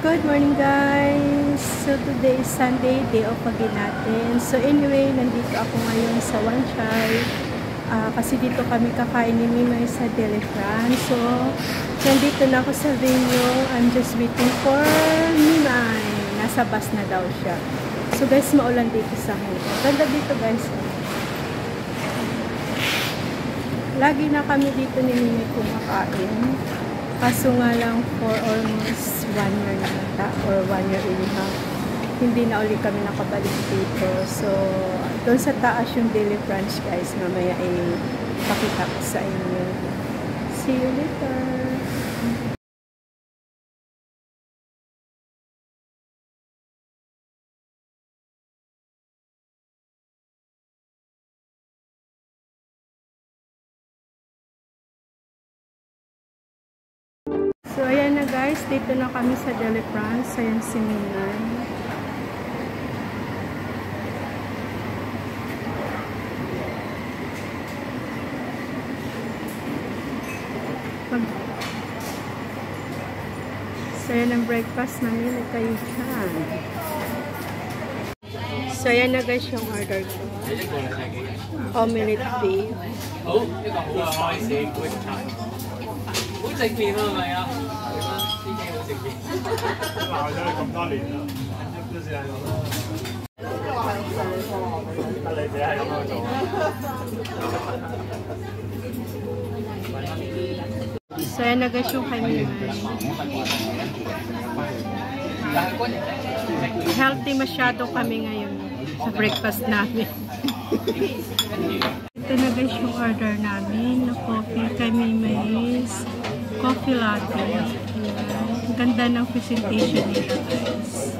Good morning guys! So today is Sunday, day off again natin. So anyway, nandito ako ngayon sa Wan Chai. Kasi dito kami kakain ni Mimay sa Delifrance. So nandito na ako sa venue. I'm just waiting for Mimay. Nasa bus na daw siya. So guys, maulan dito sa akin. Ganda dito guys. Lagi na kami dito ni Mimay kumakain. Kaso nga lang for almost 1 year na nata or 1 year and a half. Hindi na ulit kami nakabalik dito. So, doon sa taas yung Delifrance guys. Mamaya ay pakita ko sa inyo. See you later! So, ayan na guys. Dito na kami sa Delifrance. Ayan si Mimay. So, ayan ang breakfast namin. Kayo dyan. So, ayan na guys yung order ko. Omelette beef. Oh,呢個好啊，可以食嗰啲茶。好正面啊，係咪啊？啲嘢好正面。鬧咗你咁多年啦，都算係咁啦。得你自己係咁樣做。So, ayan na guys yung kay Mimay. Healthy masyado kami ngayon sa breakfast namin. Ito na guys yung order namin na coffee kay Mimay is coffee latte. Ang ganda ng presentation nila guys.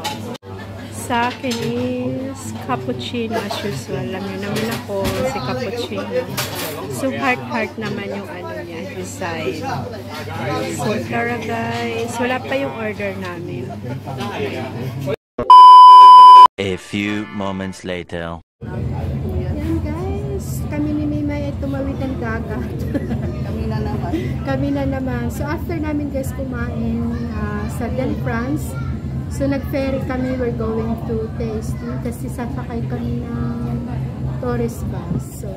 Sa akin is cappuccino as usual. Alam nyo naman ako si cappuccino. So heart naman yung ano niya, design. So tara guys, wala pa yung order namin. A few moments later. Yan guys, kami ni Mimay ay tumawid ng dagat. Kami na naman. So after namin guys kumain sa Delifrance, so nag-ferry kami, we're going to Tasty kasi sasakay kami ng tourist bus. So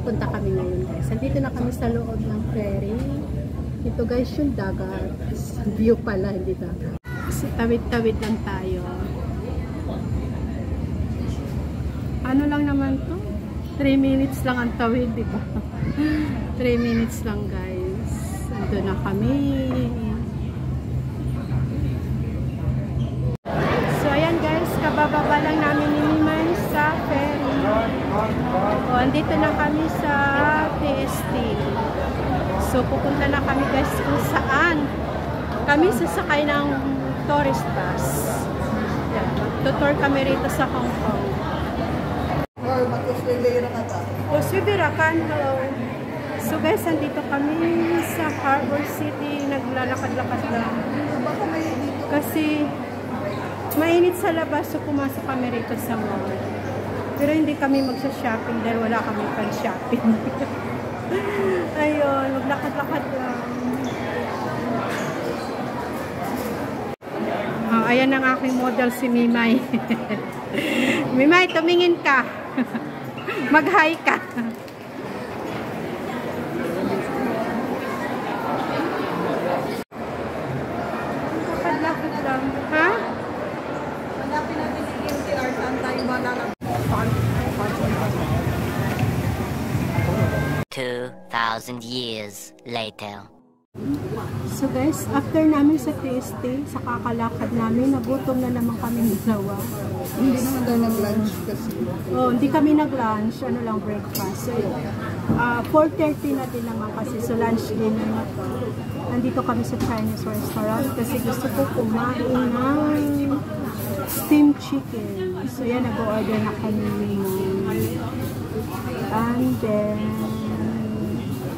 punta kami ngayon guys. Andito na kami sa loob ng ferry. Ito guys yung dagat. View pala, hindi dagat. So tawid-tawid lang tayo. Ano lang naman to? 3 minutes lang ang tawid, di ba? 3 minutes lang guys. Ando na kami. So ayan guys, kabababa lang namin ni Mimay sa ferry. O, andito na kami sa TST. So pupunta na kami guys kung saan kami sasakay ng tourist bus. Yan. Tutor kami rito sa Hong Kong. Kuswibirakan, hello. So guys, andito kami sa Harbor City. Naglalakad-lakad lang. Kasi mainit sa labas, so pumasok kami rito sa mall. Pero hindi kami magsa-shopping dahil wala kami pang-shopping. Ayun, maglakad-lakad lang. Ayan ang aking model si Mimay. Mimay, tumingin ka. Mag-hi ka. Lakad-lakad lang. Ha? Hanapin natin si MTR. Saan tayo malalang? 2,000 years later. So guys, after namin sa TST, sa kakalakad namin, nagutom na naman kami dalawa. Hindi naman tayo nag-lunch kasi. Oh, hindi kami nag-lunch, ano lang breakfast. So, 4:30 na din naman kasi, so lunch dinner na to. Nandito kami sa Chinese restaurant kasi gusto ko kumain ng steamed chicken. So yan, nag-order na kami. And then,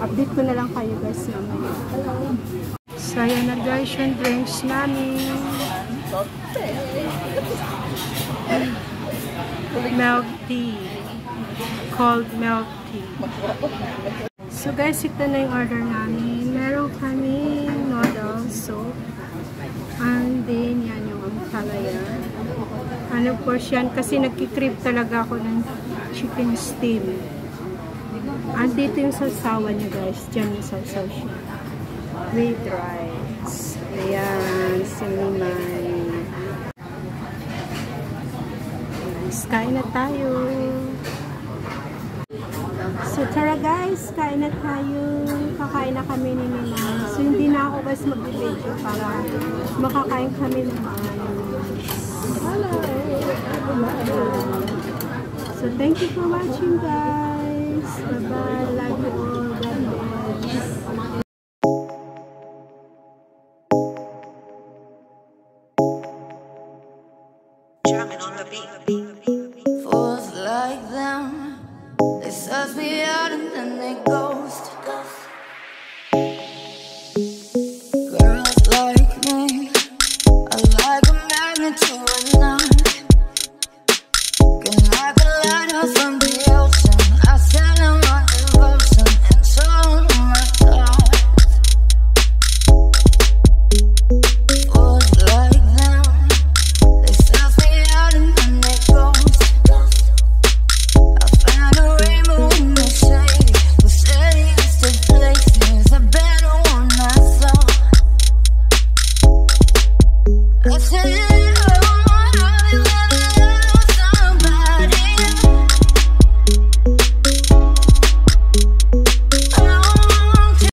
update ko na lang kayo guys mamaya. So ayan na guys yung drinks namin. Milk tea. Cold milk tea. So guys, ito na yung order namin. Meron kami noodles, soup, and then Himalaya. Ano po siya, kasi nagkikrib talaga ako ng chicken steam. Andito yung sausawan niya guys. Diyan yung sausaw siya. With rice. Ayan, si Mimay. Kain na tayo. So tara guys, kain na tayo. Kakain na kami ni Mimay. So hindi na ako guys mag-video para makakain kami ng hello. So thank you for watching guys. Bye-bye. Love you all. God bless. Fools like them, they suss me out and then they ghost. Girls like me are like a magnet to a knot. Can like a lighthouse from the ocean. I send them my devotion and so my thoughts. Fools like them, they suss me out and then they ghost. I found a rainbow in the shade, the steadiest of places, a better one I saw. I said